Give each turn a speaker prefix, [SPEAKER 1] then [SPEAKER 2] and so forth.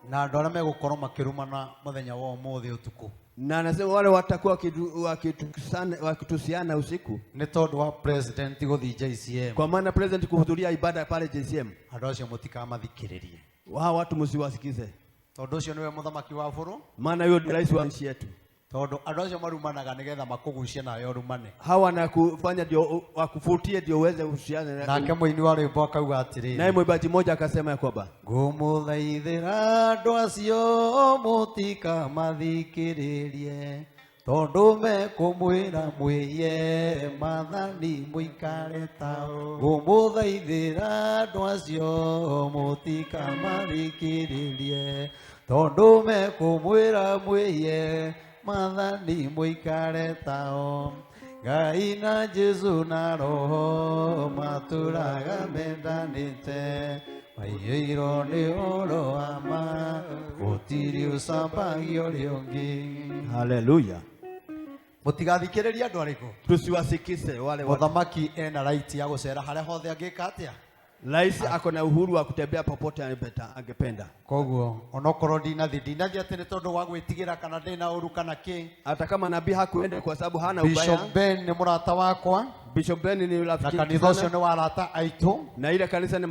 [SPEAKER 1] na andũ arĩa megũkorwo makĩrumana mũthenya wa ũmũthĩ ũtukũ.
[SPEAKER 2] Na anasema wale watakuwa wakitusiana usiku
[SPEAKER 1] nĩ tondũ wa president gũthiĩ JCM.
[SPEAKER 2] Kwa maana president kuhudhuria ibada pale JCM.
[SPEAKER 1] Andũ acio mũtikamathikĩrĩrie.
[SPEAKER 2] Wao watu msiwasikize.
[SPEAKER 1] Tondũ ũcio nĩwe mũthamaki wa bũrũri.
[SPEAKER 2] Maana yeye ndiye rais wa nchi yetu.
[SPEAKER 1] Tondũ andũ acio marumanaga nĩgetha makũgucie nayo rumane.
[SPEAKER 2] Hawa na kufanya ndio wakufutie ndio uweze kuhusiana.
[SPEAKER 1] Nake mũini wa rwĩmbo akauga atĩrĩrĩ.
[SPEAKER 2] Naye mwimbaji mmoja akasema ya kwamba
[SPEAKER 1] ngũmũthaithĩra andũ acio mũtikamathikĩrĩrie tondũ mekũmwĩra mwĩye maathani mũikare tao. Ngũmũthaithĩra andũ acio mũtikamathikĩrĩrie tondũ mekũmwĩra mwĩye maathani mũikare tao. Ngai na Jesu na Roho matũraga mendanĩte, maiyũirwo nĩ ũhoro wa ma, gũtirĩ ũcambagio ũrĩa ũngĩ.
[SPEAKER 2] Haleluya.
[SPEAKER 1] Mũtigathikĩrĩrie andũ arĩkũ.
[SPEAKER 2] Tusiwasikize wale watu.
[SPEAKER 1] Mũthamaki ena right ya gũcera harĩa hothe angĩka atĩa.
[SPEAKER 2] Rais ako na uhuru wa kutembea popote angependa.
[SPEAKER 1] Koguo onokorwo ndinathi atĩ nĩ tondũ wa gwĩtigĩra kana ndĩna ũru kana kĩ.
[SPEAKER 2] Hata kama nabii hakuenda kwa sababu hana ubaya.
[SPEAKER 1] Bishop Ben nĩ mũrata wakwa.
[SPEAKER 2] Bishop Ben ni rafiki.
[SPEAKER 1] Na kanitha ũcio nĩ wa arata aitũ.
[SPEAKER 2] Na ile kanisa ni